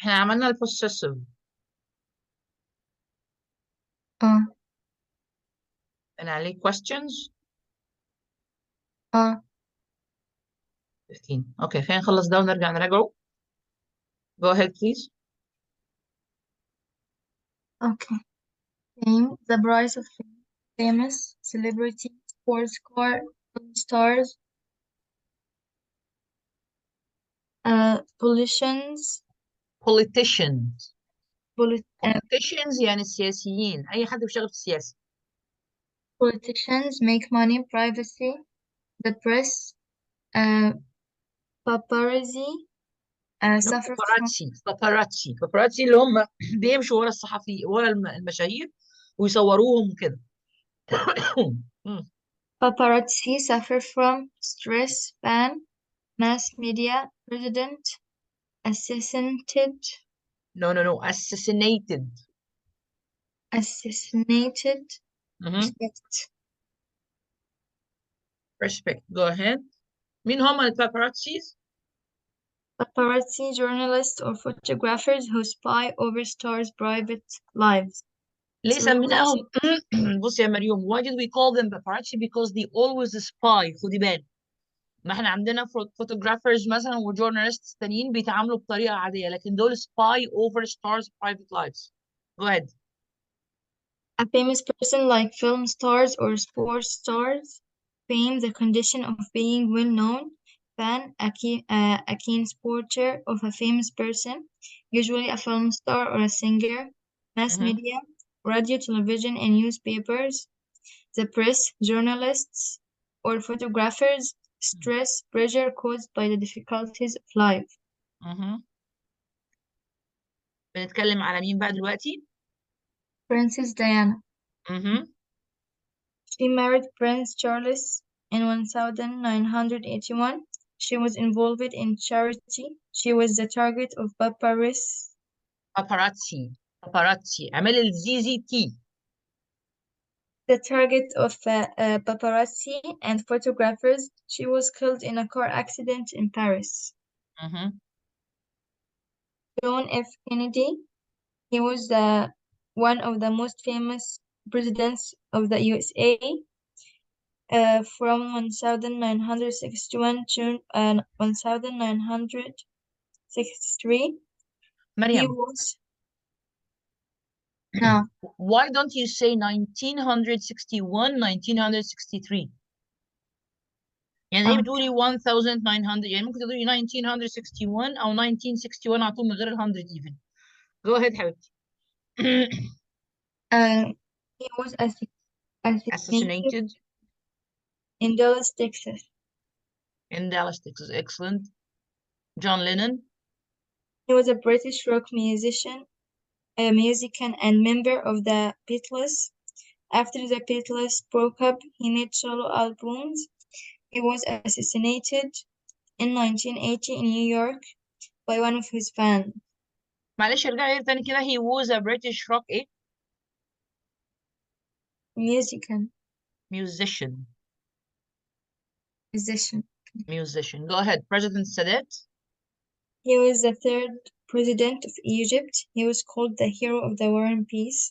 احنا عملنا البوسيسيف. اه انا عليه questions. اه 15. اوكي خلينا نخلص ده ونرجع نراجعه. Go ahead please. okay. Fame, the price of fame, famous, celebrity, sports car, film stars, politicians, Politicians. polit Politicians يعني السياسيين، اي حد بيشتغل في السياسة. politicians make money, privacy, the press, uh, paparazzi, No, suffer from paparazzi اللي هم بيمشوا ورا الصحفي، ورا المشاهير ويصوروهم وكده. paparazzi suffer from stress, ban, mass media, president, assassinated, no, assassinated. assassinated, Mhm. respect. Respect. Go ahead. مين هم الباباراتشيز؟ Paparazzi, journalists or photographers who spy over stars' private lives. ليه Celebrities. سميناهم بص يا مريم, why did we call them paparazzi? Because they always spy. خدي بالك, ما احنا عندنا photographers مثلا وجورناليست تانيين بيتعاملوا بطريقة عادية, لكن دول spy over stars' private lives. Go ahead. A famous person like film stars or sports stars. Fame, the condition of being well known. Fan, a keen supporter of a famous person, usually a film star or a singer. Mass Mhm. media, radio, television, and newspapers. The press, journalists or photographers. Stress, pressure caused by the difficulties of life. Mhm. بنتكلم على مين بقى دلوقتي؟ Princess Diana. Mhm. She married Prince Charles in 1981. She was involved in charity. She was the target of paparazzi عمل الZZT. paparazzi and photographers. She was killed in a car accident in Paris. Mhm. John F. Kennedy. He was one of the most famous presidents of the USA from 1961 to 1963. He مريم, was no, why don't you say 1961 1963? يعني ايه uh, بتقولي 1900, يعني ممكن تقولي 1961 او 1961 على طول من غير ال 100 even. Go ahead حبيبتي. uh, he was assassinated Assassinated in Dallas, Texas. in Dallas, Texas. Excellent. John Lennon. He was a British rock musician and member of the Beatles. After the Beatles broke up, he made solo albums. He was assassinated in 1980 in New York by one of his fans. معلش ارجعي تاني كده. He was a British rock ايه؟ Musician, Musician. musician. Musician. Go ahead. President Sadat. He was the third president of Egypt. He was called the hero of the War and Peace.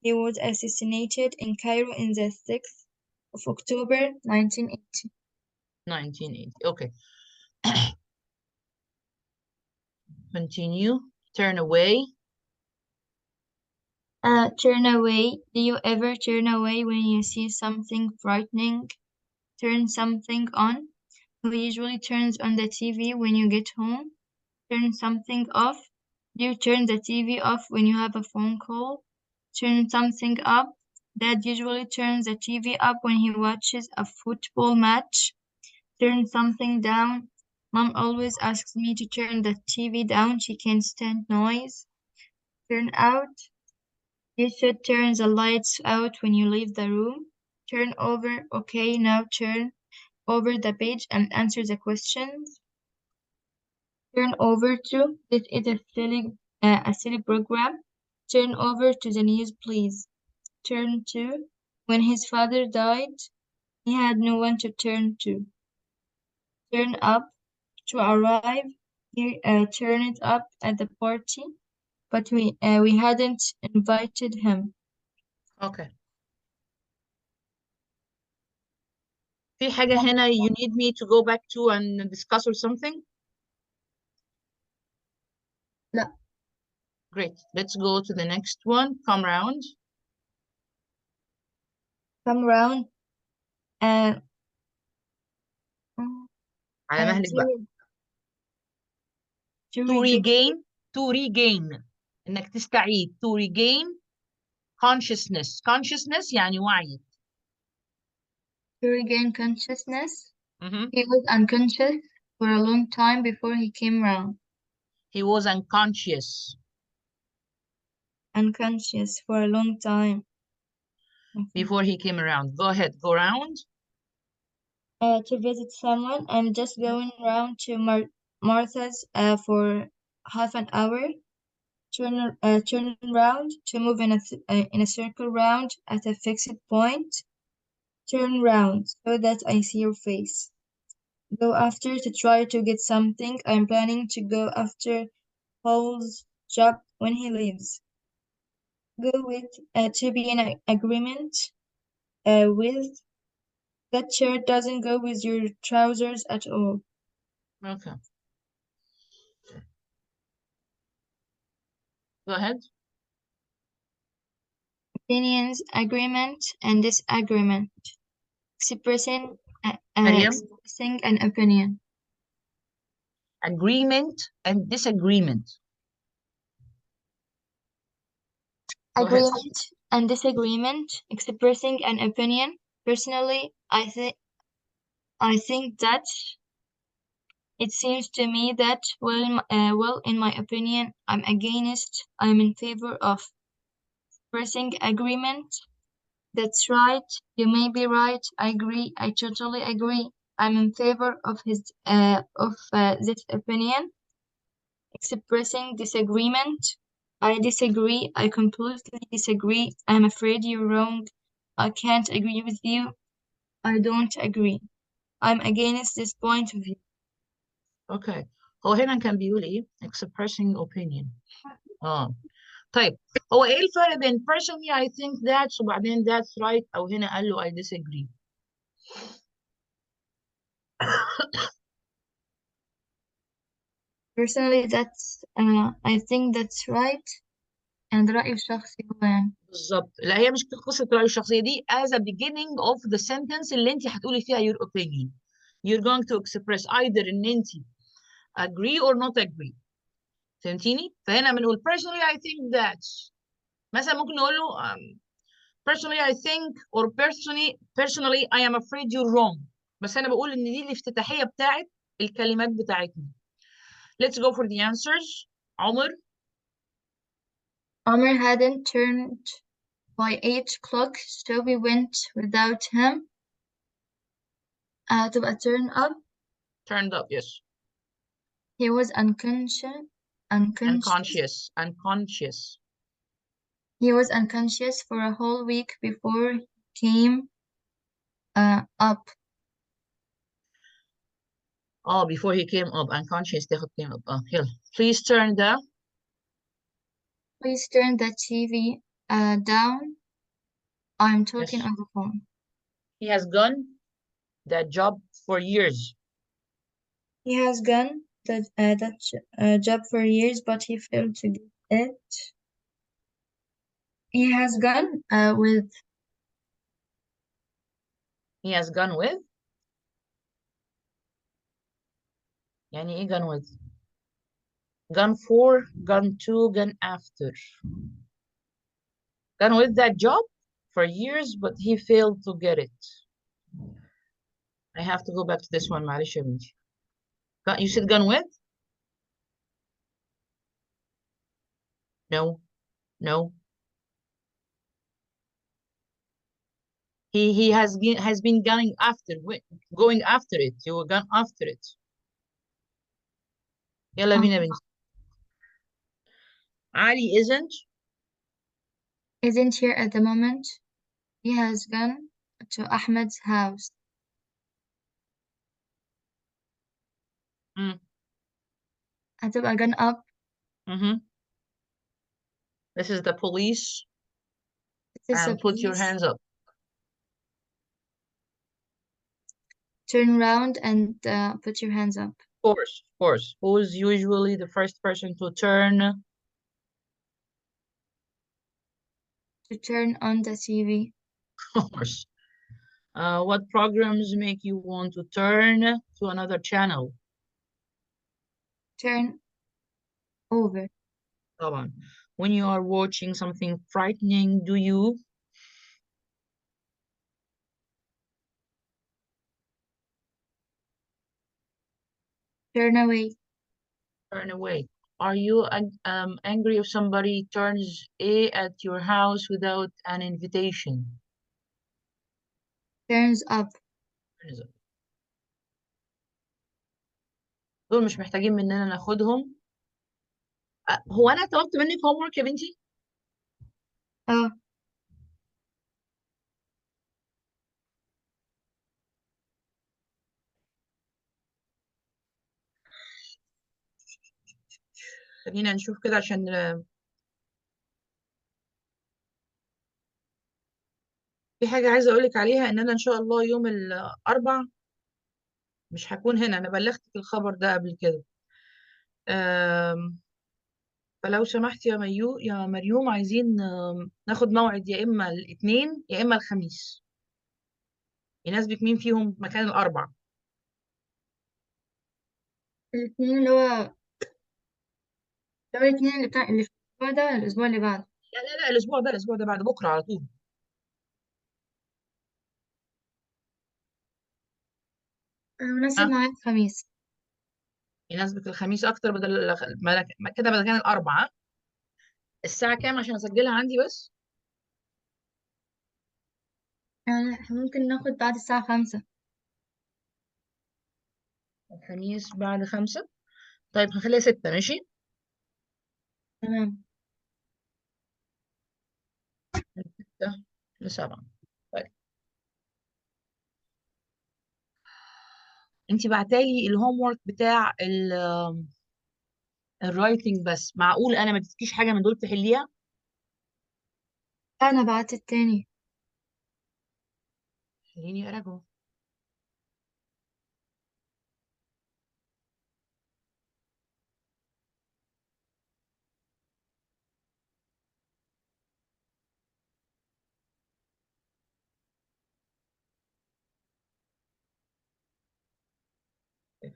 He was assassinated in Cairo in the 6th of October 1980. 1980. Okay. Continue. Turn away. Turn away. Do you ever turn away when you see something frightening? Turn something on. Who usually turns on the TV when you get home? Turn something off. Do you turn the TV off when you have a phone call? Turn something up. Dad usually turns the TV up when he watches a football match. Turn something down. Mom always asks me to turn the TV down. She can't stand noise. Turn out. You should turn the lights out when you leave the room. Turn over. Okay, now turn over the page and answer the questions. Turn over to. This is a silly program. Turn over to the news, please. Turn to. When his father died, he had no one to turn to. Turn up. To arrive. he turned up at the party, but we hadn't invited him. Okay. في حاجة هنا you need me to go back to and discuss or something? لا. Great. Let's go to the next one. Come round. Come round. على مهلك بقى. To regain. إنك تستعيد. To regain consciousness. Consciousness يعني وعي. To regain consciousness. He was unconscious for a long time before he came round. He was unconscious. Unconscious for a long time. Before he came around. Go ahead. Go round. To visit someone. I'm just going round to Martha's for half an hour. Turn round to move in a circle round at a fixed point. Turn round so that I see your face. Go after to try to get something. I'm planning to go after Paul's job when he leaves. Go with to be in agreement with. That shirt doesn't go with your trousers at all. Okay. Go ahead. Opinions, agreement, and disagreement. Expressing an opinion. Agreement and disagreement. Agreement and disagreement. Expressing an opinion. Personally, I think that it seems to me that well, in my opinion, I'm in favor of expressing agreement. That's right. You may be right. I agree. I totally agree. I'm in favor of this opinion. Expressing disagreement. I disagree. I completely disagree. I'm afraid you're wrong. I can't agree with you. I don't agree. I'm against this point of view. Okay. هو هنا كان بيقول ايه؟ expressing opinion. طيب هو ايه الفرق بين personally I think that وبعدين that's right او هنا قال له I disagree. Personally that's I think that's right and رأيي الشخصي هو يعني. بالظبط. لا هي مش قصة رأي الشخصية دي as a beginning of the sentence اللي انت هتقولي فيها your opinion. You're going to express either ان انت agree or not agree. فهمتيني؟ فهنا بنقول personally I think that. مثلا ممكن نقول له personally I think or personally I am afraid you're wrong. بس انا بقول ان دي الافتتاحية بتاعت الكلمات بتاعتنا. Let's go for the answers. عمر hadn't turned by 8 o'clock, so we went without him. تبقى turn up. Turned up, yes. He was unconscious. He was unconscious for a whole week before he came up. Oh, before he came up, unconscious تاخد came up. يلا. Please turn the TV down. I'm talking yes. on the phone. He has gone that job for years. He has gone that job for years, but he failed to get it. He has gone with. He has gone with. يعني إيه gone with? Gone for, gone to, gone after. Gone with that job for years, but he failed to get it. I have to go back to this one, معلش يا بنتي. You said gone with? No. No. He has been going after it. He will gone after it. يلا بينا بنتي. Ali isn't here at the moment. He has gone to Ahmed's house. هتبقى gun up. This is the police. This is a And put your police. hands up. Turn around and put your hands up. Of course. Who's usually the first person to turn? To turn on the TV. Of course. What programs make you want to turn to another channel? Turn over. طبعا. When you are watching something frightening, do you? Turn away. Turn away. Are you angry if somebody turns at your house without an invitation? Turns up. Turns up. دول مش محتاجين مننا ناخدهم. هو أنا طلبت منك homework يا بنتي؟ خلينا نشوف كده عشان في حاجة عايزة أقولك عليها، إن أنا إن شاء الله يوم الأربع مش هكون هنا. أنا بلغتك الخبر ده قبل كده. فلو سمحت يا مريوم، عايزين ناخد موعد يا إما الاثنين يا إما الخميس. يناسبك مين فيهم مكان الأربع؟ الاثنين الاثنين اللي بتاع اللي في الأسبوع ده ولا الأسبوع اللي بعده؟ لا، الأسبوع ده بعد بكرة على طول. مناسب ها، معايا الخميس. يناسبك الخميس أكتر كده بدل كان الأربعة. الساعة كام عشان أسجلها عندي بس؟ احنا ممكن ناخد بعد الساعة 5. الخميس بعد 5. طيب هنخليها 6، ماشي؟ تمام. 6 ل7. طيب انت بعتالي الهوم ورك بتاع الرايتنج بس. معقول انا ما اديتكيش حاجه من دول تحليها؟ أنا بعت التاني. خليني اراجعه.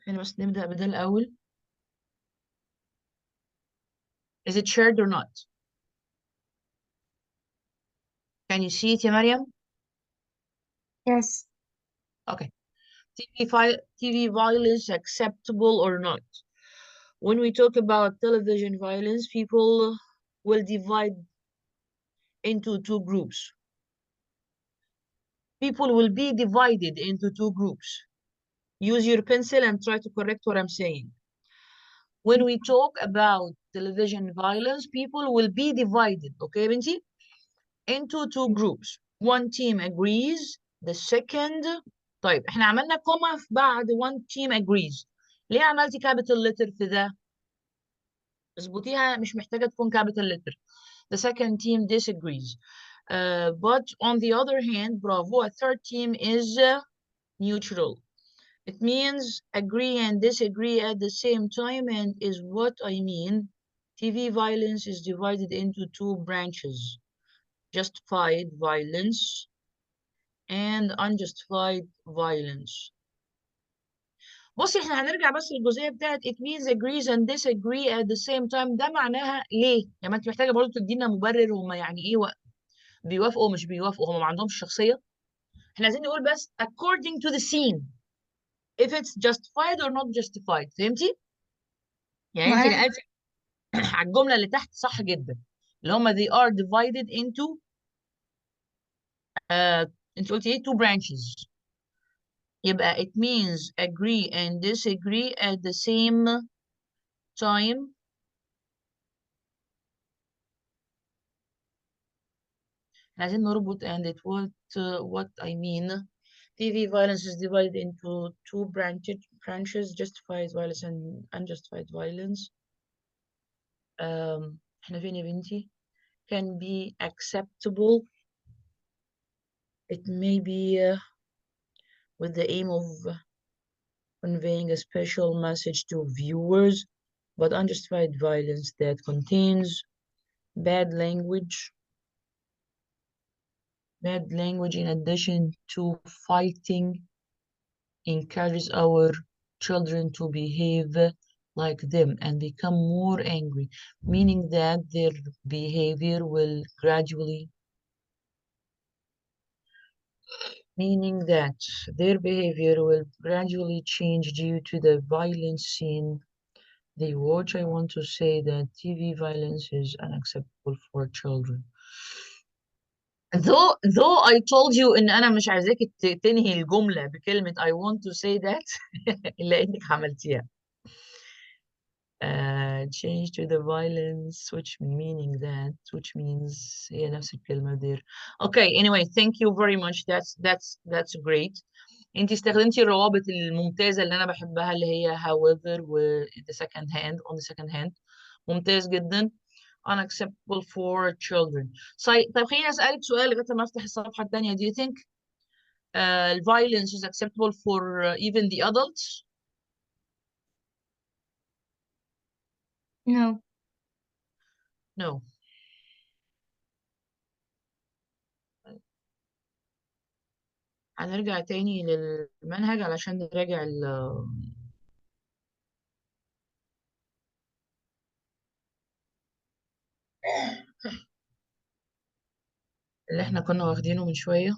خلينا بس نبدا بده الاول. Is it shared or not? Can you see it يا مريم؟ Yes. Okay. TV violence acceptable or not? When we talk about television violence, people will divide into two groups. People will be divided into two groups. Use your pencil and try to correct what I'm saying. When we talk about television violence, people will be divided, okay, بنتي? Into two groups. One team agrees, the second. طيب احنا عملنا كوما بعد one team agrees. ليه عملتي capital letter في ده؟ اظبطيها، مش محتاجة تكون capital letter. The second team disagrees. But on the other hand, bravo, a third team is neutral. It means agree and disagree at the same time, and is what I mean. TV violence is divided into two branches: justified violence and unjustified violence. بصي احنا هنرجع بس للجزئيه بتاعت it means agrees and disagree at the same time. ده معناها ليه؟ يعني ما انت محتاجه برضه تدينا مبرر هما يعني ايه بيوافقوا ومش بيوافقوا، هما ما عندهمش شخصيه. احنا عايزين نقول بس according to the scene if it's justified or not justified. فهمتي؟ يعني انت معايا. نقلتي على الجمله اللي تحت صح جدا، اللي هما they are divided into انت قلتي ايه two branches. يبقى it means agree and disagree at the same time. احنا عايزين نربط and it what I mean. TV violence is divided into two branches: justified violence and unjustified violence. احنا فين يا بنتي؟ can be acceptable. It may be with the aim of conveying a special message to viewers, but unjustified violence that contains bad language in addition to fighting encourages our children to behave like them and become more angry, meaning that their behavior will gradually change due to the violence seen they watch. I want to say that TV violence is unacceptable for children. Though I told you إن أنا مش عايزاك تنهي الجملة بكلمة I want to say that إلا إنك عملتيها. Change to the violence which means هي نفس الكلمة there. Okay, anyway, thank you very much. That's great. انت استخدمتي الروابط الممتازة اللي انا بحبها اللي هي however و the second hand on the second hand. ممتاز جدا. unacceptable for children. طيب خليني اسألك سؤال لغاية ما افتح الصفحة الثانية. Do you think violence is acceptable for even the adults? No. No. هنرجع تاني للمنهج علشان نراجع اللي احنا كنا واخدينه من شوية.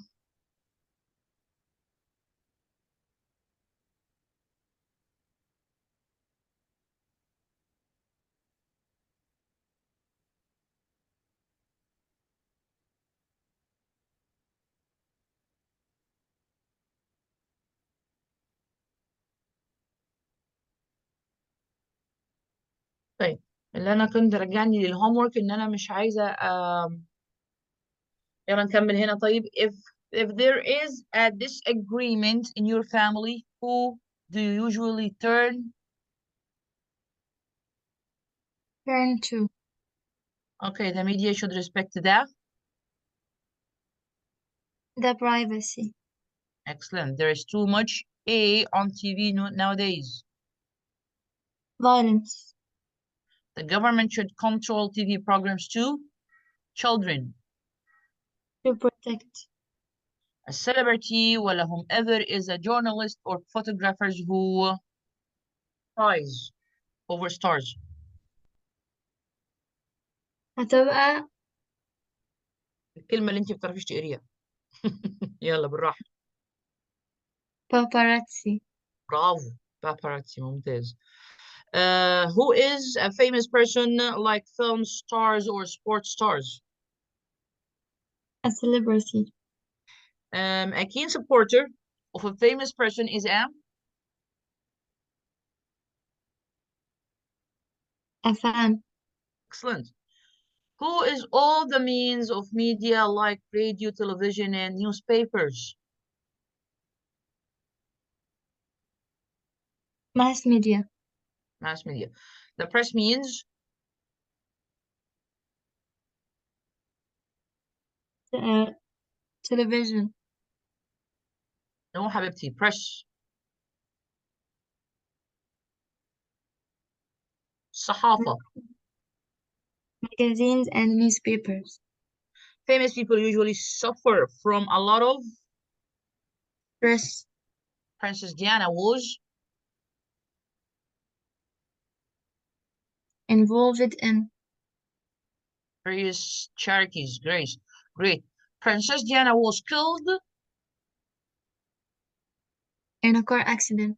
طيب اللي انا كنت رجعني للهوم ورك ان انا مش عايزة يلا نكمل هنا. طيب if there is a disagreement in your family, who do you usually turn to? Okay, the media should respect that. The privacy. Excellent. There is too much A on TV nowadays. Violence. The government should control TV programs to children. To protect. A celebrity ولا whomever is a journalist or photographers who rise over stars. هتبقى الكلمة اللي انت بتعرفيش تقريها. يلا بالراحة. paparazzi. برافو. paparazzi ممتاز. Who is a famous person like film stars or sports stars? A celebrity. A keen supporter of a famous person is a fan. Excellent. Who is all the means of media like radio, television, and newspapers? Mass media. Mass media. The press means television. no حبيبتي press. صحافة. Magazines and newspapers. Famous people usually suffer from a lot of Press. Princess Diana was involved in various charities. Great. Princess Diana was killed in a car accident.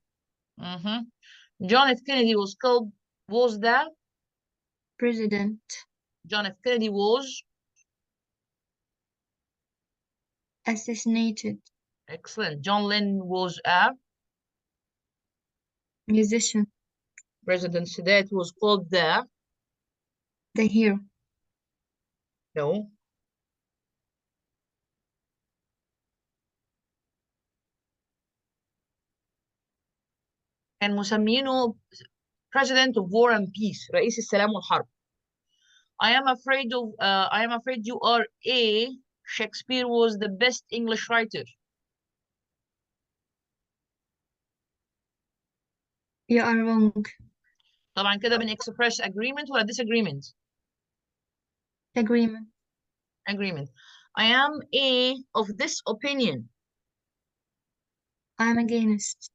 John F. Kennedy was killed. Was that President. John F. Kennedy was assassinated. Excellent. John Lennon was a musician. President Sadat was called the hero. No. كان مسمينه President of War and Peace. رئيس السلام والحرب. I am afraid you are a Shakespeare was the best English writer. You are wrong. طبعا كده express agreement ولا disagreement? Agreement. Agreement. I am of this opinion. I am against.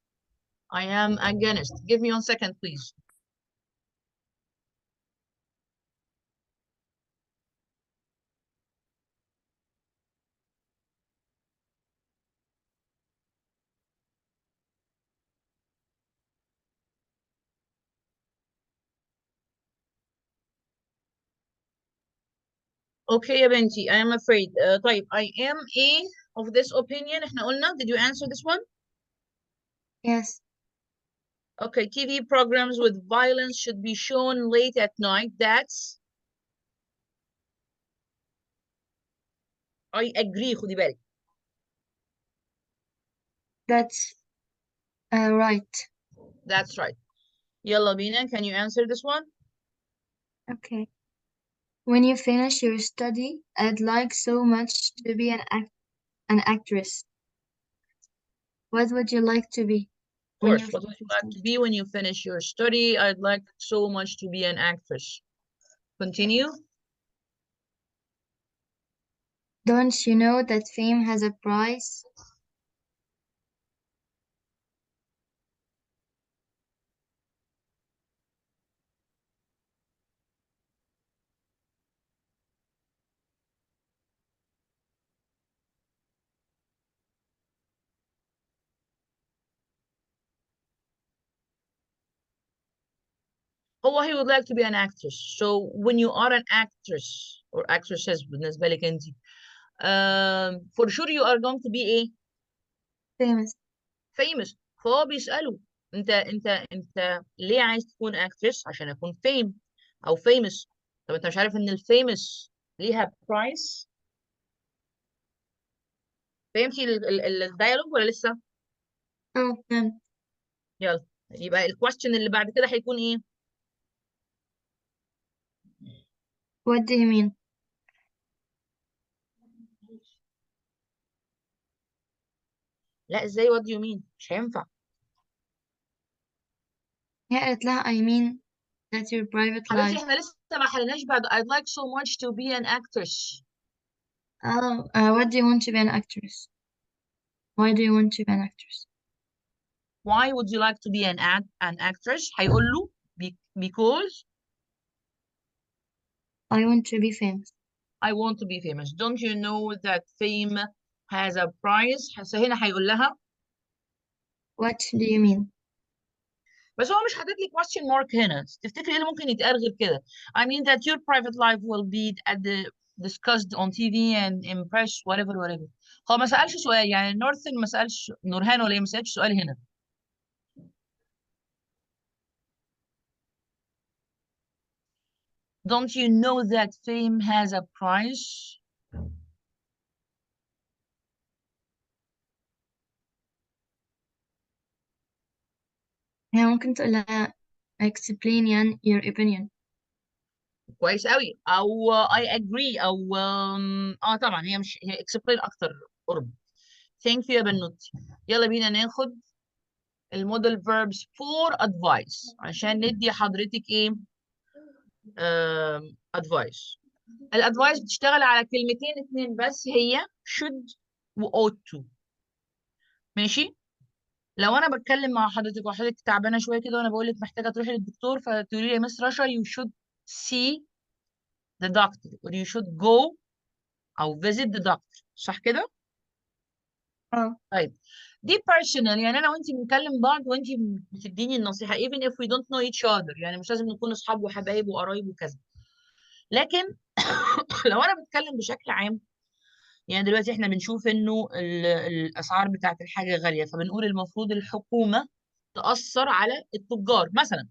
I am against. Give me 1 second, please. Okay يا بنتي, I am afraid. طيب, I am of this opinion. احنا قلنا, did you answer this one? Yes. Okay, TV programs with violence should be shown late at night. That's I agree. خدي بالك. That's right. That's right. يلا بينا, can you answer this one? Okay. When you finish your study, I'd like so much to be an actress. What would you like to be? Of course. What would you like to be when you finish your study? I'd like so much to be an actress. Continue. Don't you know that fame has a price? Oh, he would like to be an actress. So when you are an actress or actresses بالنسبة لك انت, for sure you are going to be Famous. famous. فهو بيسأله, انت ليه عايز تكون actress؟ عشان اكون fame او famous. طب انت مش عارف ان الفيمس ليها برايس؟ فهمتي الديالوج ولا لسه؟ Oh, يلا, يبقى الكويستشن اللي بعد كده هيكون ايه؟ what do you mean? لا, ازاي what do you mean؟ مش هينفع. هي قالت لها I mean that's your private حبيبتي life. احنا لسه ما حلناش بعد. I'd like so much to be an actress. Oh, what do you want to be an actress? Why do you want to be an actress? Why would you like to be an actress? هيقول له because I want to be famous. I want to be famous. Don't you know that fame has a price? هنا هيقول لها. What do you mean? بس هو مش حاطط لي question mark هنا. تفتكري ايه اللي ممكن يتقال غير كده؟ I mean that your private life will be discussed on TV and impress whatever. هو ما سألش سؤال, يعني نورثن ما سألش, نورهان ولا ايه, ما سألش سؤال هنا. Don't you know that fame has a price? هي ممكن تقول لها explain your opinion. كويس قوي, او I agree, او طبعا هي explain اكتر قرب. Thank you يا بنوتي. يلا بينا ناخد المودل verbs for advice عشان ندي حضرتك ايه advice. الادفايس بتشتغل على كلمتين اتنين بس, هي should و ought to. ماشي. لو انا بتكلم مع حضرتك وحضرتك تعبانه شويه كده وانا بقول لك محتاجه تروحي للدكتور, فتقولي لي يا مس رشا you should see the doctor or you should go او visit the doctor, صح كده؟ طيب, دي personal, يعني انا وانت بنكلم بعض وانت بتديني النصيحه even if we don't know each other, يعني مش لازم نكون اصحاب وحبايب وقرايب وكذا. لكن لو انا بتكلم بشكل عام, يعني دلوقتي احنا بنشوف انه الاسعار بتاعت الحاجه غاليه, فبنقول المفروض الحكومه تاثر على التجار مثلا.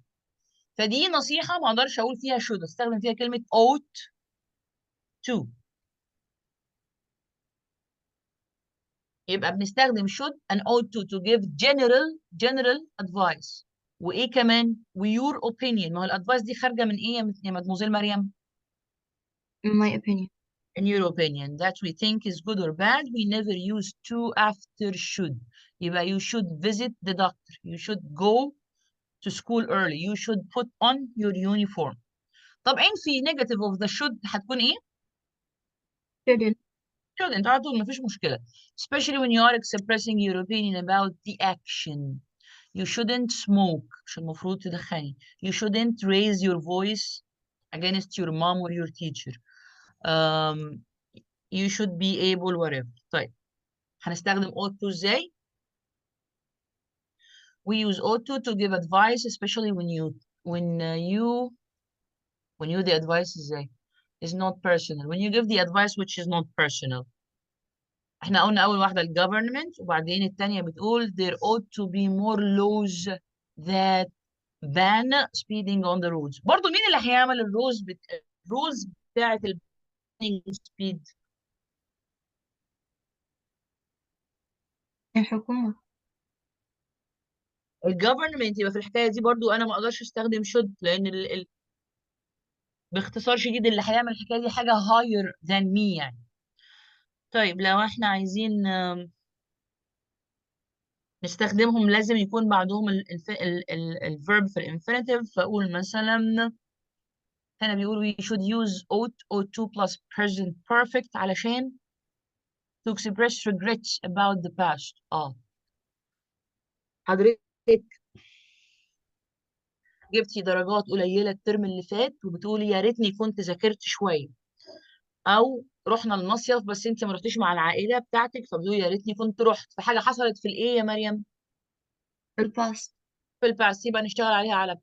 فدي نصيحه ما اقدرش اقول فيها should, استخدم فيها كلمه ought to. يبقى بنستخدم should and ought to give general advice. وايه كمان, ويور opinion. ما هو الادفايس دي خارجه من ايه يا مدموزيل مريم؟ in my opinion. In your opinion, that we think is good or bad, we never use to after should. يبقى you should visit the doctor. You should go to school early. You should put on your uniform. طبعا في negative of the should هتكون ايه؟ Shouldn't. shouldn't على طول مفيش مشكلة. Especially when you are expressing your opinion about the action. You shouldn't smoke. مش المفروض تدخني. You shouldn't raise your voice against your mom or your teacher. Um, you should be able whatever. طيب هنستخدم ought to ازاي؟ We use ought to give advice, especially when you the advice ازاي is not personal. When you give the advice which is not personal. احنا قلنا اول واحده الجفرمنت وبعدين الثانيه بتقول there ought to be more laws that ban speeding on the roads. برضو مين اللي هيعمل الرولز بتاعه السبيد؟ الحكومة. الجفرمنت. يبقى في الحكايه دي برضو انا ما اقدرش استخدم should لان باختصار شديد اللي هيعمل الحكايه دي حاجه higher than me يعني. طيب لو احنا عايزين نستخدمهم لازم يكون بعدهم الفيرب في الانفينيتيف. فاقول مثلا هنا بيقول we should use ought to plus present perfect علشان to express regrets about the past. حضرتك جبتي درجات قليلة الترم اللي فات وبتقولي يا ريتني كنت ذاكرت شوية، او رحنا المصيف بس انت ما رحتيش مع العائلة بتاعتك فبتقولي يا ريتني كنت رحت. في حاجة حصلت في الايه يا مريم؟ في الباست. في الباست. يبقى نشتغل عليها على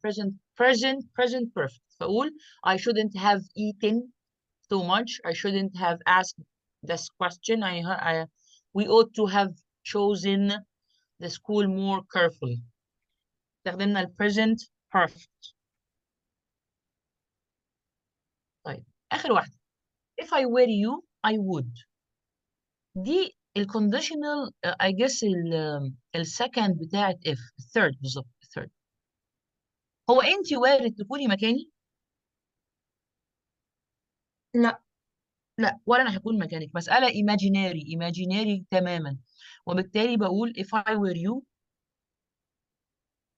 present perfect. فاقول I shouldn't have eaten too much. I shouldn't have asked this question. We ought to have chosen the school more carefully. استخدمنا ال present perfect. طيب آخر واحدة. If I were you, I would. دي ال conditional I guess ال second بتاعت if. الثيرد بالظبط. الثيرد. هو أنت وارد تكوني مكاني؟ لا. لا ولا أنا هكون مكانك. مسألة imaginary تماما. وبالتالي بقول if I were you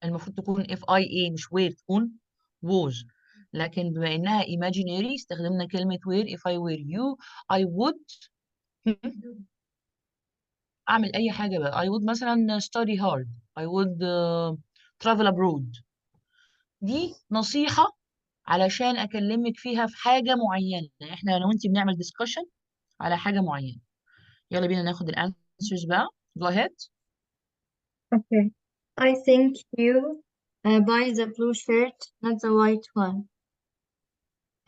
المفروض تكون if I a مش were تكون was. لكن بما إنها imaginary استخدمنا كلمة were. if I were you I would أعمل أي حاجة بقى. I would مثلا study hard. I would travel abroad. دي نصيحة علشان أكلمك فيها في حاجة معينة. إحنا أنا وأنت بنعمل discussion على حاجة معينة. يلا بينا ناخد الانسرز بقى. Go ahead. Okay. I think you buy the blue shirt, not the white one.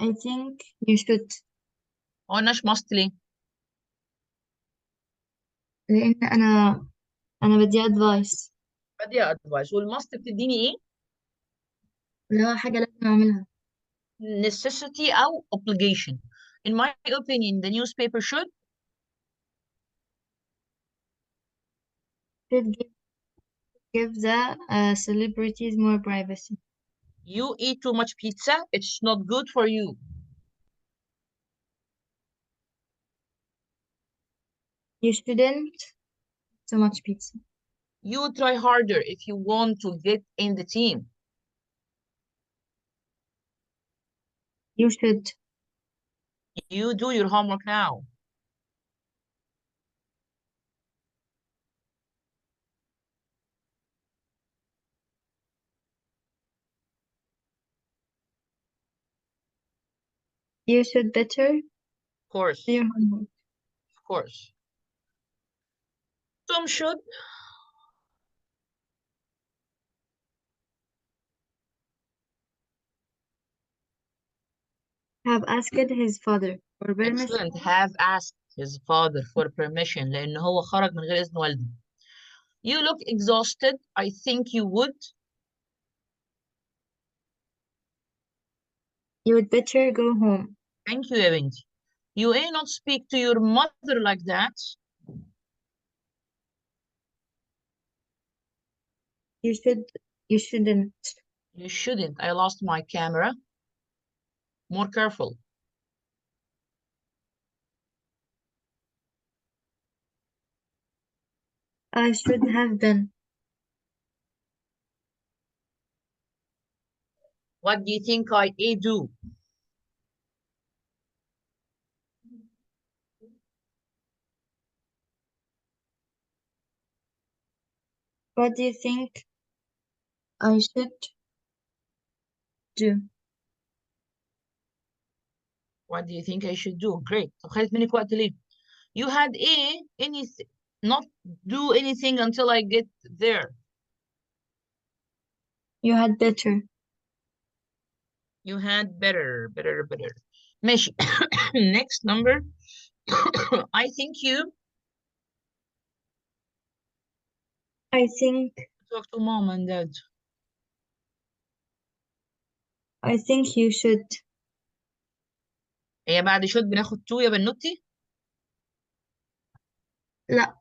I think you should. ما قلناش must ليه؟ لأن أنا بدي advice. بدي advice. والماست بتديني إيه؟ اللي هو حاجة لازم أعملها. necessity أو obligation. In my opinion the newspaper should give the celebrities more privacy. you eat too much pizza, it's not good for you. You shouldn't too much pizza. You try harder if you want to get in the team. You should. You do your homework now. You should better Of course. do your homework. Of course. Tom should Have asked his father for permission. excellent have asked his father for permission لأن هو خرج من غير إذن والده. You look exhausted. I think you would. You would better go home. Thank you يا بنتي. You may not speak to your mother like that. You should. You shouldn't. You shouldn't. I lost my camera. More careful. I should have been. What do you think I do? What do you think I should do? What do you think I should do? Great. طب خدت منك وقت ليه؟ You had anything, not do anything until I get there. You had better. You had better. ماشي. Next number. I think you I think talk to mom and dad. you should. هي بعد should بناخد to يا بنوتي؟ لا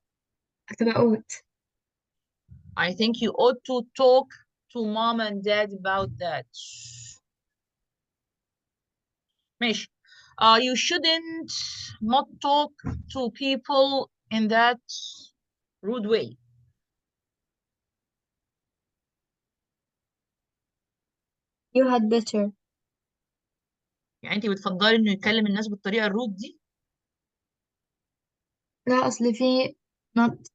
هتبقى ought. I think you ought to talk to mom and dad about that. ماشي. You shouldn't not talk to people in that rude way. You had better. يعني انت بتفضلي انه يكلم الناس بالطريقه الرود دي؟ لا أصل في not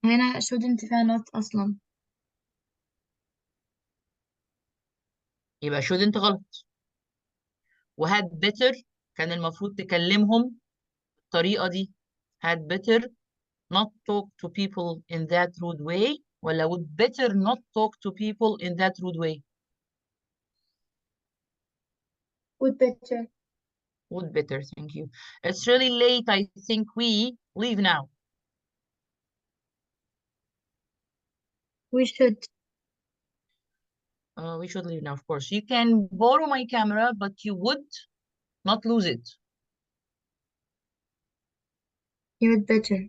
هنا shouldn't فيها not أصلا. يبقى shouldn't غلط. وهاد better كان المفروض تكلمهم بالطريقه دي. had better not talk to people in that rude way ولا would better not talk to people in that rude way؟ Would better. Would better, thank you. It's really late. I think we leave now. We should. We should leave now, of course. You can borrow my camera, but you would not lose it. You had better.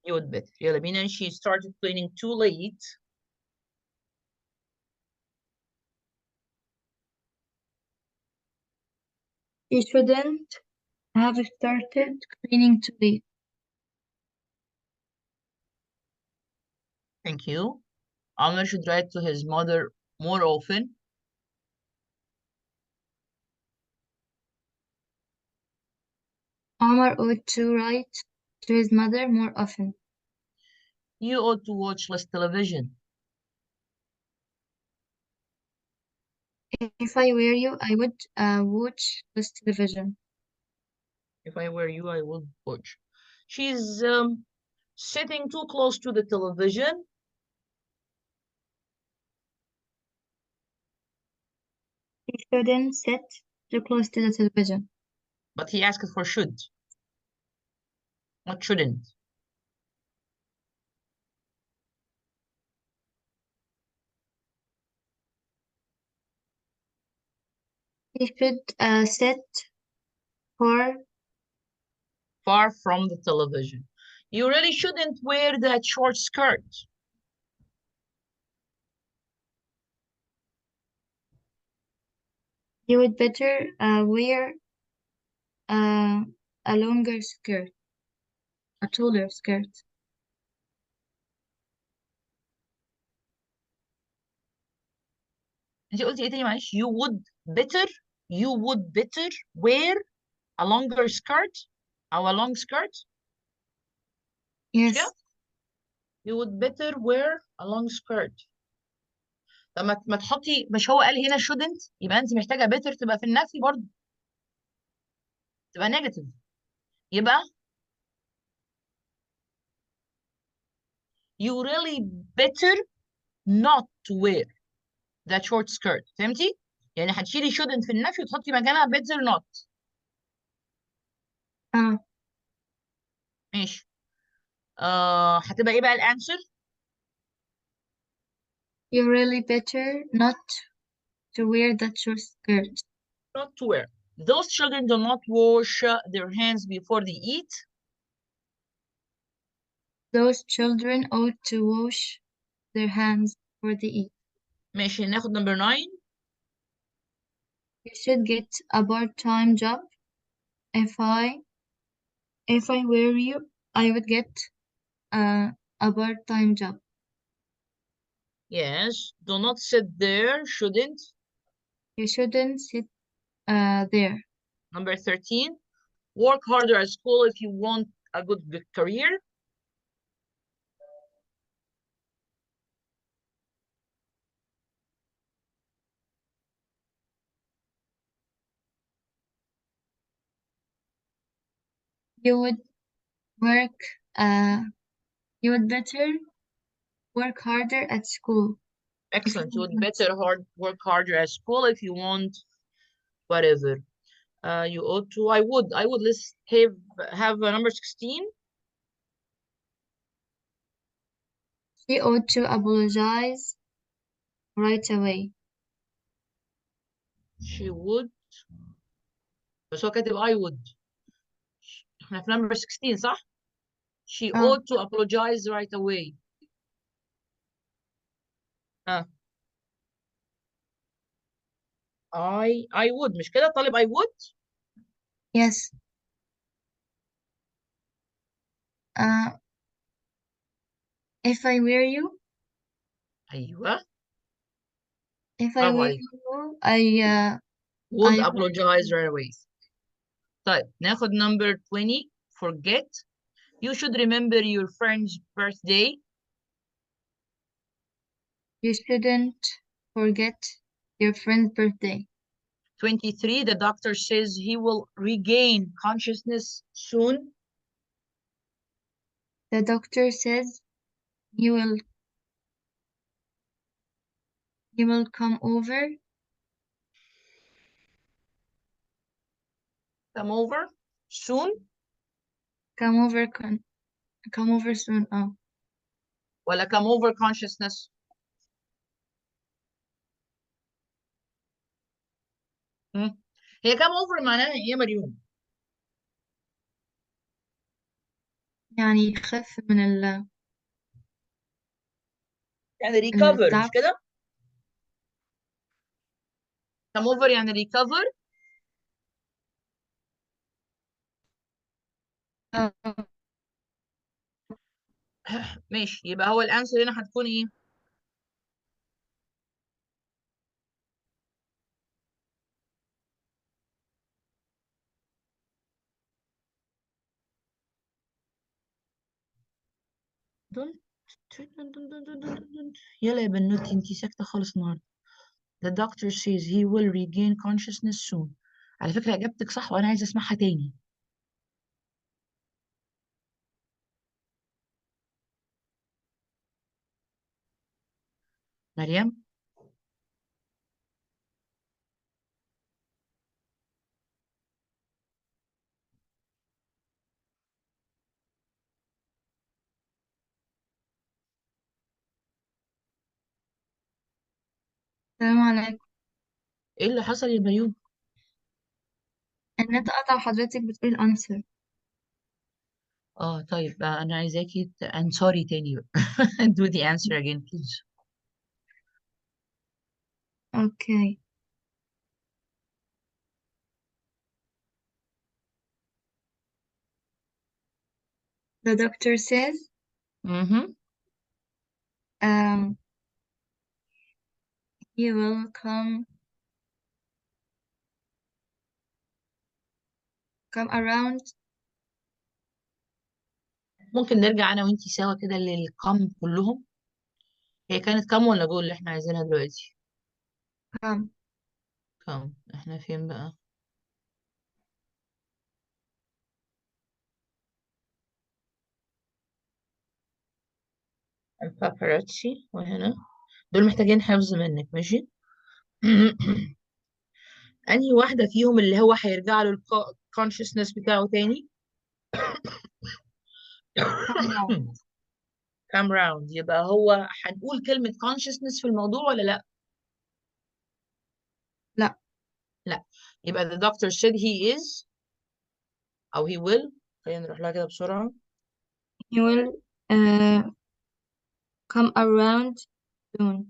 You would better. يلا بينا. She started cleaning too late. You shouldn't have started cleaning too late. Thank you. Amr should write to his mother more often. Omar ought to write to his mother more often. You ought to watch less television. If I were you, I would watch this television. If I were you, I would watch. She's sitting too close to the television. He shouldn't sit too close to the television. But he asked for should, not shouldn't. He should sit for. Far from the television. You really shouldn't wear that short skirt. You would better wear a longer skirt, a taller skirt. انت قلتي ايه تاني معلش؟ you would better wear a longer skirt او a long skirt. مش Yes. كده؟ you would better wear a long skirt. طب ما تحطي، مش هو قال هنا shouldn't، يبقى انت محتاجه better تبقى في النفي برضه، تبقى negative. يبقى you really better not to wear that short skirt. فهمتي؟ يعني هتشيلي shouldn't في النفي وتحطي مكانها better not. ماشي. هتبقى ايه بقى الانسر؟ You really better not to wear that short skirt. Not to wear. Those children do not wash their hands before they eat. Those children ought to wash their hands before they eat. ماشي، ناخد number 9. You should get a part-time job. If I were you, I would get a part-time job. Yes. Do not sit there. Shouldn't. You shouldn't sit there. Number 13. Work harder at school if you want a good career. You would work. You would better work harder at school. Excellent. You would better work harder at school if you want whatever. You ought to. I would. Let's have number 16. She ought to apologize right away. She would. بس هو كاتب I would. احنا في number 16 صح؟ She ought to apologize right away. I would. مش كده طالب I would؟ Yes. If I were you. أيوه. If I برافو were عليك. you, I would I apologize right away. طيب ناخد number 20. Forget. You should remember your friend's birthday. You shouldn't forget your friend's birthday. 23. The doctor says he will regain consciousness soon. The doctor says he will come over. Come over soon. Come over soon. ولا come over consciousness. هي come over معناها ايه يا مريم؟ يعني يخف من يعني recover مش التعب. كده؟ come over يعني recover. ماشي يبقى هو الانسر هنا هتكون ايه؟ يلا يا بنوتي انتي ساكتة خالص النهارده. The doctor says he will regain consciousness soon. على فكرة إجابتك صح وأنا عايزة أسمعها تاني. مريم. السلام عليكم. إيه اللي حصل يا مريم؟ النت قطع حضرتك بتقول الأنسر. طيب أنا عايزاكي sorry تاني بقى. Do the answer again please. Okay. The doctor says he will come around. ممكن نرجع أنا وإنتي سوا كده للكم كلهم. هي كانت كم ولا جول اللي إحنا عايزينها دلوقتي؟ come. كم إحنا فين بقى؟ الباباراتشي وهنا دول محتاجين حفظ منك ماشي. انهي واحدة فيهم اللي هو هيرجع له الكونشسنس بتاعه تاني؟ come round. come round. يبقى هو هنقول كلمة consciousness في الموضوع ولا لا؟ لا. لا. يبقى the doctor said he is أو he will. خلينا نروح لها كده بسرعة. He will come around soon.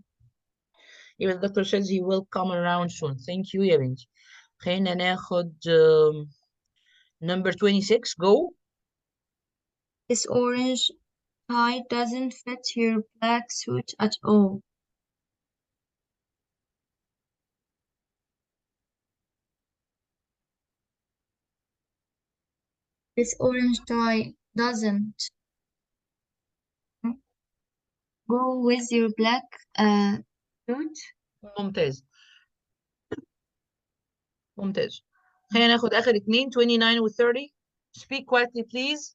يبقى the doctor says he will come around soon. Thank you يا بنتي. خلينا ناخد number 26. Go. This orange tie doesn't fit your black suit at all. This orange tie doesn't go with your black suit. ممتاز ممتاز. خلينا ناخد آخر اتنين 29 و 30. Speak quietly please.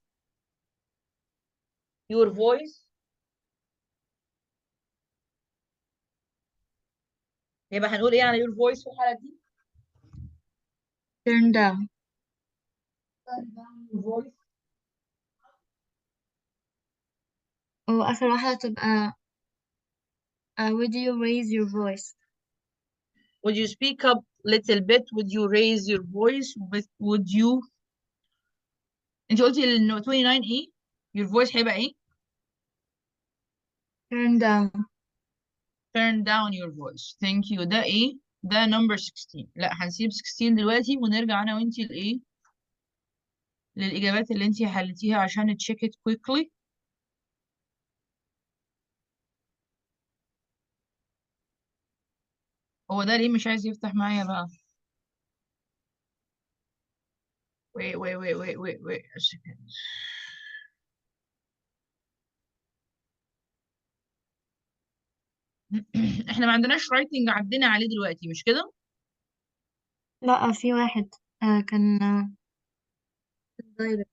Your voice. يبقى هنقول ايه على your voice في الحالة دي؟ Turn down. Turn down your voice. وآخر واحدة تبقى would you raise your voice? Would you speak up little bit? Would you raise your voice? Would you انت قلتي ال 29 ايه؟ Your voice هيبقى ايه؟ Turn down. Turn down your voice. Thank you. ده ايه؟ ده number 16. لا هنسيب 16 دلوقتي ونرجع انا وانتي لايه؟ للإجابات اللي انتي حلتيها عشان check it quickly. هو ده ليه مش عايز يفتح معايا بقى؟ wait a second. احنا ما عندناش writing عدينا عليه دلوقتي مش كده؟ لا في واحد كان direct.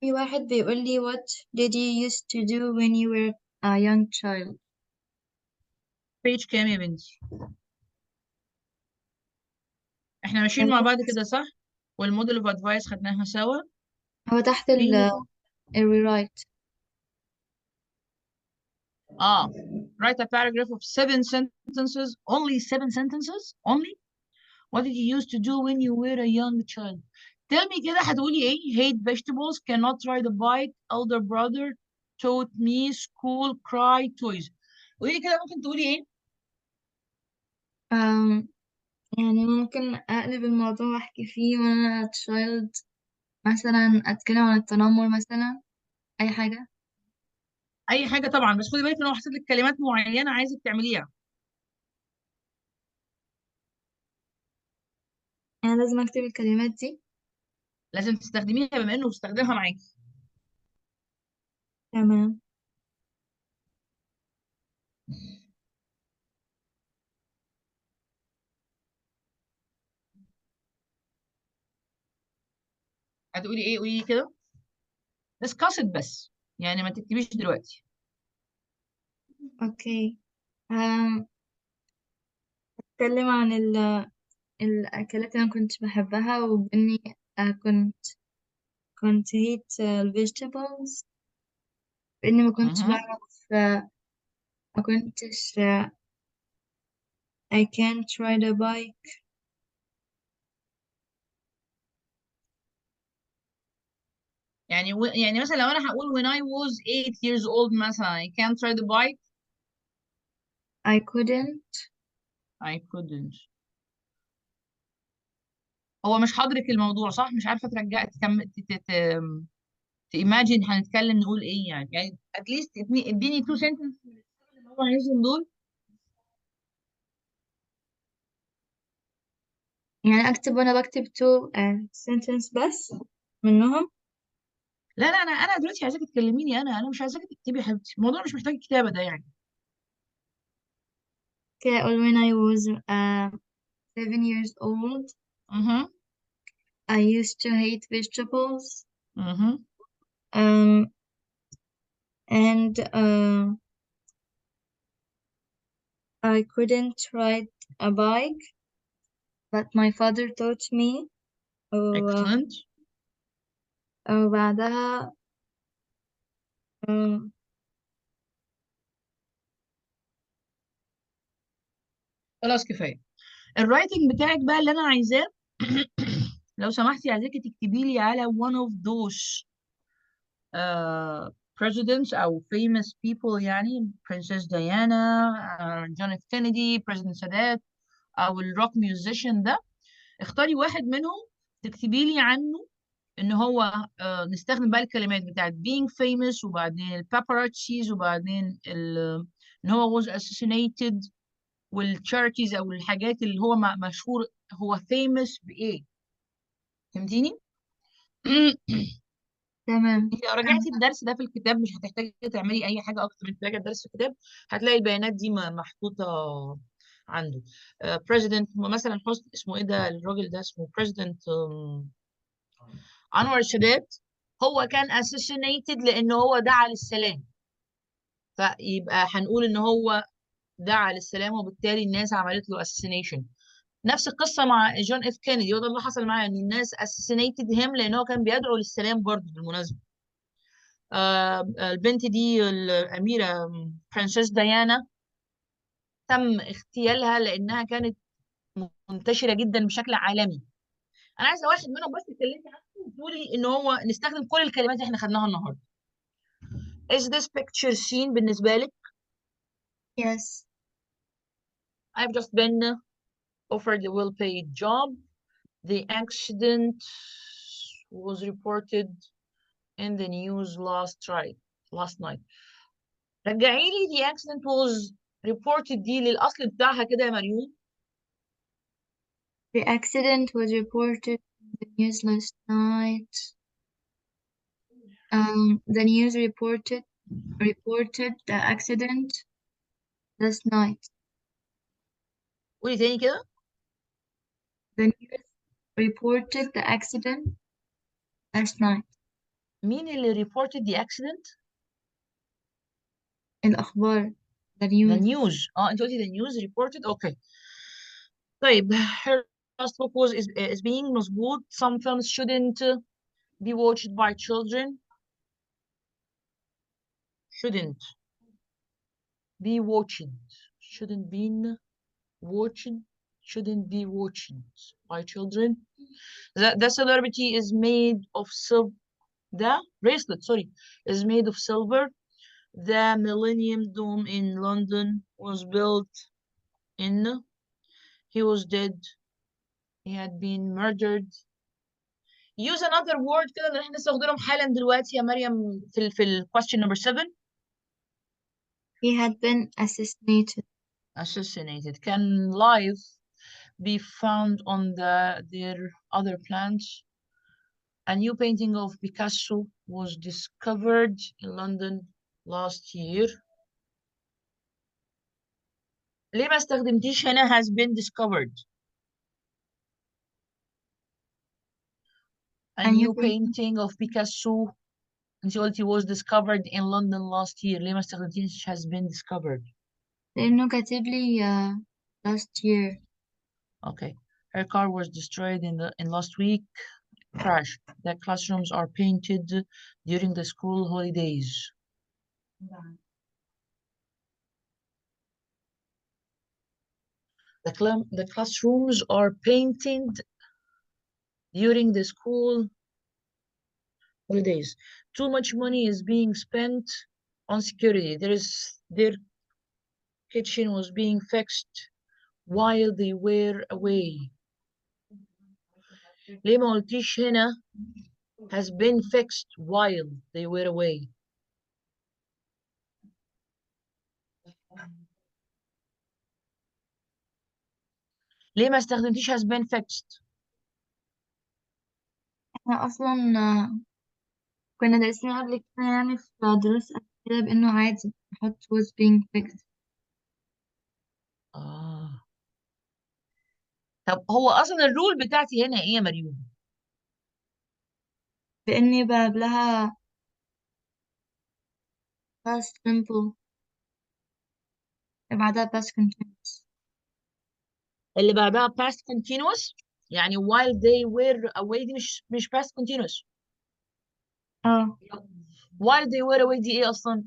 في واحد بيقول لي what did you used to do when you were a young child? page كام يا بنتي؟ احنا ماشيين مع بعض كده صح؟ والموديل اوف ادفايس خدناها سوا. هو تحت في rewrite. write a paragraph of 7 sentences. Only 7 sentences? Only? What did you used to do when you were a young child? Tell me كده هتقولي ايه؟ Hate vegetables, cannot ride a bike, elder brother taught me, school, cry, toys. قولي كده ممكن تقولي ايه؟ يعني ممكن أقلب الموضوع وأحكي فيه وأنا child، مثلا أتكلم عن التنمر مثلا، أي حاجة. اي حاجه طبعا، بس خدي بالك ان هو حاطط لك كلمات معينه عايزك تعمليها. يعني لازم أكتب الكلمات دي. لازم تستخدميها بما انه بيستخدمها معاكي. تمام. هتقولي ايه؟ قولي كده. discuss it بس، يعني ما تكتبيش دلوقتي. أوكي. أتكلم عن الأكلات اللي أنا كنت بحبها، وإني كنت hate vegetables، بإني ما كنتش مهم. بعرف ما كنتش I can't ride a bike. يعني مثلا لو انا هقول when I was 8 years old مثلا I can't ride a bike. I couldn't. I couldn't. هو مش حاضرك الموضوع صح؟ مش عارفه ترجعي تيماجين هنتكلم نقول ايه يعني اتليست اديني 2 sentences من السبب اللي هو عايزهم دول. يعني أكتب وأنا بكتب two sentence بس منهم. لا انا دلوقتي عايزاكي تكلميني، انا مش عايزاكي تكتبي يا حبيبتي، الموضوع مش محتاج كتابه ده يعني. كده أقول when I was 7 years old اها I used to hate vegetables. اها Um, and I couldn't ride a bike, but my father taught me. excellent. وبعدها um, خلاص كفايه. الرايتنج بتاعك بقى اللي انا عايزاه لو سمحتي عايزاكي تكتبي لي على one of those presidents او famous people، يعني Princess Diana، John F. Kennedy، President سادات، او الروك ميوزيشن ده. اختاري واحد منهم تكتبي لي عنه ان هو نستخدم بقى الكلمات بتاعت being famous، وبعدين الباباراتشيز، وبعدين ان هو was assassinated، والcharities او الحاجات اللي هو مشهور، هو famous بايه. فهمتيني؟ تمام. انت لو رجعتي الدرس ده في الكتاب مش هتحتاجي تعملي اي حاجه اكتر من تراجع الدرس في الكتاب، هتلاقي البيانات دي محطوطه عنده. بريزيدنت مثلا حسن، اسمه ايه ده الراجل ده، اسمه بريزيدنت انور السادات، هو كان assassinated لان هو دعا للسلام، فيبقى هنقول ان هو دعا للسلام وبالتالي الناس عملت له assassination. نفس القصه مع جون اف كينيدي، وده اللي حصل معاه، ان الناس assassinated him لان هو كان بيدعو للسلام برضه بالمناسبه. البنت دي الاميره برنسس ديانا تم اغتيالها لانها كانت منتشره جدا بشكل عالمي. انا عايزه واحد منهم بس تكلمني عنه وتقولي ان هو نستخدم كل الكلمات اللي احنا خدناها النهارده. Is this picture seen بالنسبه لك؟ Yes. I've just been offered a well-paid job. The accident was reported in the news last night. رجعي لي the accident was reported دي للأصل بتاعها كده يا مريم. The accident was reported in the news last night. The news reported the accident last night. قولي تاني كده. The news reported the accident last night. مين اللي reported the accident؟ الأخبار. The the news. news. انت قلتي the news reported. اوكي. طيب her last book was is being مظبوط. Some films shouldn't be watched by children. Shouldn't be watched. Shouldn't be watched. Shouldn't be watched by children. The celebrity is made of silver. The bracelet, sorry, is made of silver. The Millennium Dome in London was built in. He was dead. He had been murdered. Use another word كده اللي احنا نستخدمهم حالا دلوقتي يا مريم في ال question number 7. He had been assassinated. Assassinated. Can life be found on their other plants? A new painting of Picasso was discovered in London last year. ليه ما استخدمتيش هنا has been discovered؟ A new painting of Picasso انت قلتي was discovered in London last year. ليه ما استخدمتيش has been discovered؟ لأنه كاتب لي last year. Okay. Her car was destroyed in last week crash. The classrooms are painted during the school holidays. The classrooms are painted during the school holidays. Too much money is being spent on security. Their kitchen was being fixed while they were away. ليه ما قلتيش هنا has been fixed while they were away؟ ليه ما استخدمتيش has been fixed؟ احنا أصلا كنا دارسين قبل كده يعني في دروس كده بإنه عادي نحط was being fixed. طب هو اصلا الرول بتاعتي هنا ايه يا مريم؟ بإني بقابلها past simple بعدها past continuous. اللي بعدها past continuous، يعني while they were away دي مش past continuous. اه while they were away دي ايه اصلا؟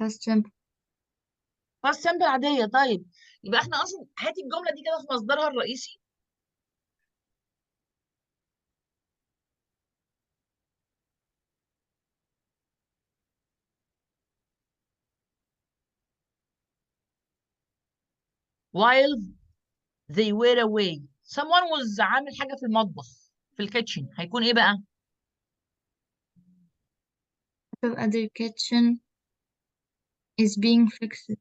past simple. past simple عادية. طيب يبقى احنا اصلا هاتي الجملة دي كده في مصدرها الرئيسي. while they were away someone was عامل حاجة في المطبخ في الكيتشن، هيكون ايه بقى؟ هتبقى the kitchen is being fixed.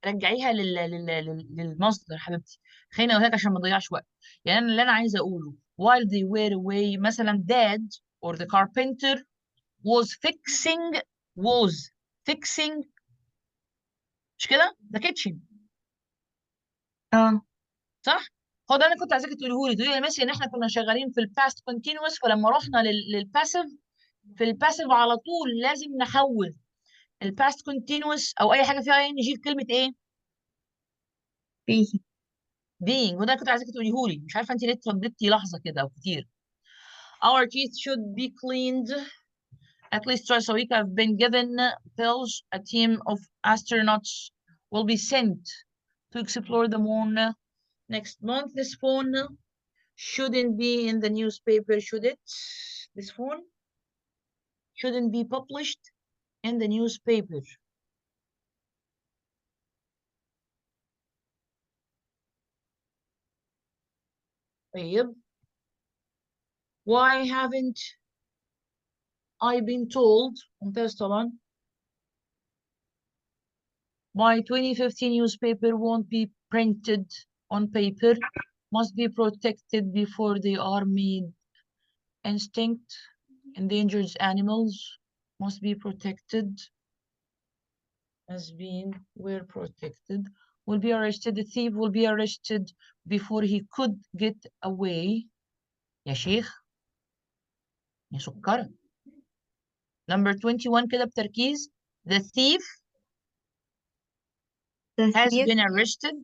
رجعيها للمصدر حبيبتي. خليني اقول لك عشان ما نضيعش وقت. يعني انا اللي انا عايزه اقوله while they were away مثلا dad or the carpenter was fixing مش كده؟ the kitchen اه صح؟ هو ده انا كنت عايزاك تقولي لي يا ميسي ان احنا كنا شغالين في الباست كونتينوس، فلما رحنا للباسيف في الباسيف على طول لازم نحول الباست كونتينوس او اي حاجه فيها ان جي كلمه ايه؟ being. being. وده كنت عايزاك تقوليه لي، مش عارفه انت ليه اترددتي لحظه كده او كتير. Our teeth should be cleaned at least twice a week. I've been given pills. A team of astronauts will be sent to explore the moon next month. This phone shouldn't be in the newspaper, should it? This phone shouldn't be published in the newspaper. طيب. Why haven't I been told? ممتاز طبعا. My 2015 newspaper won't be printed on paper, must be protected before they are made. Instinct, endangered animals must be protected, has been, were protected, will be arrested. The thief will be arrested before he could get away. يا شيخ يا سكرة. Number 21 كده بتركيز. The thief The has thief been arrested,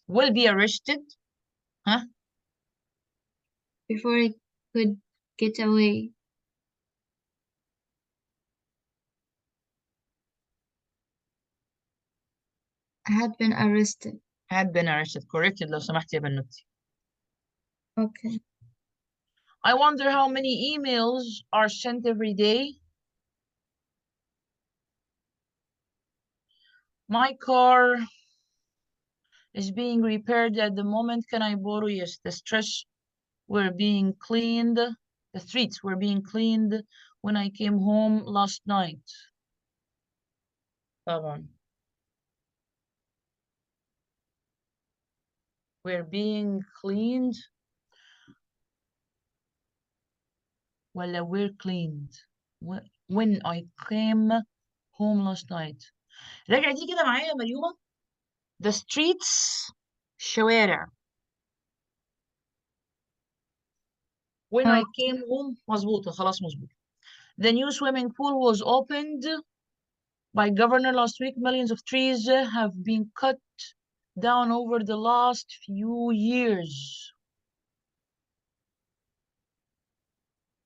will be arrested. ها before he could get away. Had been arrested. had been arrested. Corrected لو سمحت يا بنوتي. Okay. I wonder how many emails are sent every day. My car is being repaired at the moment. Can I borrow? Yes. The streets were being cleaned. The streets were being cleaned when I came home last night. طبعا. Were being cleaned ولا were cleaned when I came home last night. راجع دي كده معايا يا مريومة. The streets الشوارع. When I came home مظبوطة خلاص مظبوطة. The new swimming pool was opened by governor last week. Millions of trees have been cut down over the last few years.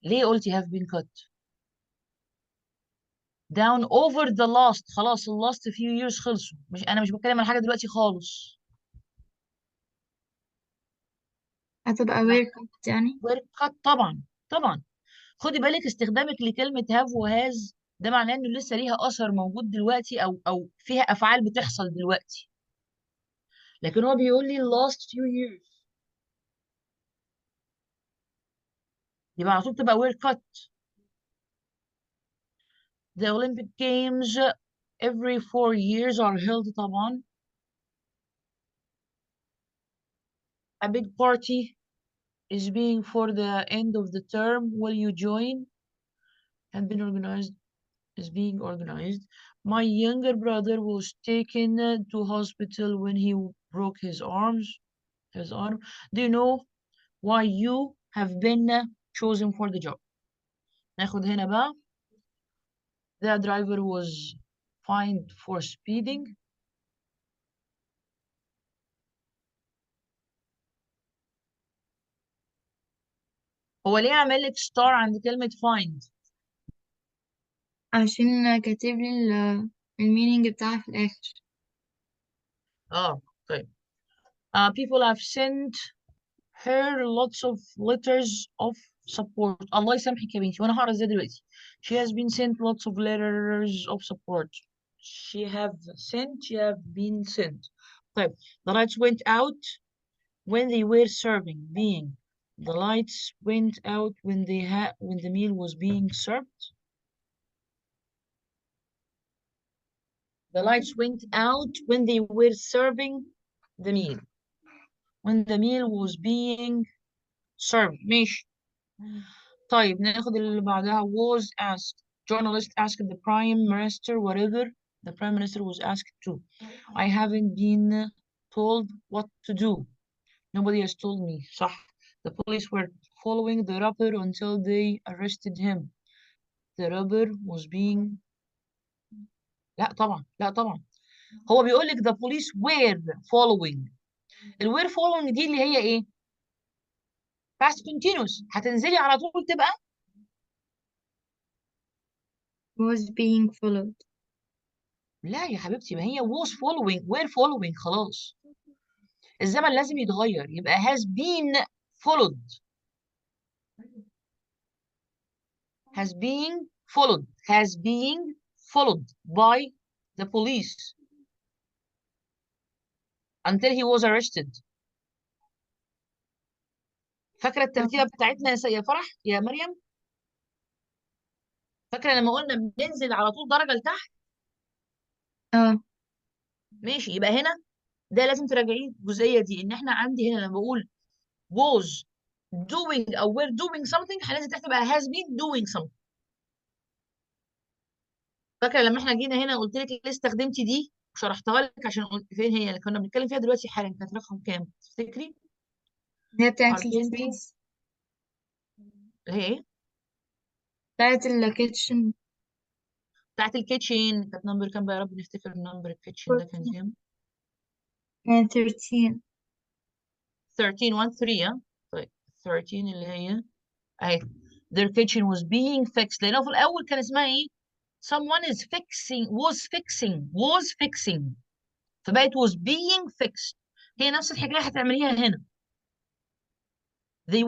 ليه قلتي have been cut down over the last؟ خلاص ال last few years خلصوا. أنا مش بتكلم عن حاجة دلوقتي خالص. هتبقى were cut يعني. were cut طبعا طبعا. خدي بالك استخدامك لكلمة have وهاز ده معناه إنه لسه ليها أثر موجود دلوقتي أو فيها أفعال بتحصل دلوقتي. لكن هو بيقول لي last few years يبقى على طول تبقى were cut. The Olympic Games every 4 years are held طبعا. A big party is being for the end of the term. Will you join? Has been organized, is being organized. My younger brother was taken to hospital when he broke his arm. Do you know why you have been chosen for the job? ناخد هنا بقى. The driver was fined for speeding. هو ليه عامل لك ستار عند كلمة find؟ عشان كاتب لي المينينج بتاعها في الآخر. طيب. People have sent her lots of letters of support. الله يسامحك يا بنتي وانا هقرا ازاي دلوقتي. She has been sent lots of letters of support. she have sent, she have been sent. طيب the lights went out when they were serving, being. The lights went out when when the meal was being served. The lights went out when they were serving the meal. When the meal was being served. ماشي. طيب ناخد اللي بعدها. was asked. Journalist asked the prime minister whatever the prime minister was asked to. I haven't been told what to do. Nobody has told me. صح. The police were following the robber until they arrested him. The robber was being. لا طبعا لا طبعا. هو بيقول لك the police were following. ال were following دي اللي هي ايه؟ past continuous. هتنزلي على طول تبقى was being followed. لا يا حبيبتي، ما هي was following were following خلاص. الزمن لازم يتغير يبقى has been followed. has been followed. has been followed by the police until he was arrested. فاكرة الترتيبة بتاعتنا يا فرح يا مريم؟ فاكرة لما قلنا بننزل على طول درجة لتحت؟ ماشي. يبقى هنا ده لازم تراجعيه الجزئية دي، ان احنا عندي هنا لما بقول was doing او were doing something هننزل تحت بقى has been doing something. فاكرة لما احنا جينا هنا قلت لك ليه استخدمتي دي وشرحتها لك عشان فين هي اللي كنا بنتكلم فيها دلوقتي حالا؟ كانت رقم كام تفتكري؟ هي بتاعت عارفين انتوا؟ الفريز، اللي هي ايه؟ بتاعت الكيتشن. بتاعت الكيتشن. كانت نمبر كام بقى يا رب نفتكر نمبر الكيتشن ده كان كام؟ كانت 13. 13 1 3 ها؟ طيب 13 اللي هي اهي. their kitchen was being fixed لانه في الاول كان اسمها ايه؟ someone is fixing was fixing فبقت was being fixed. هي نفس الحكايه هتعمليها هنا. they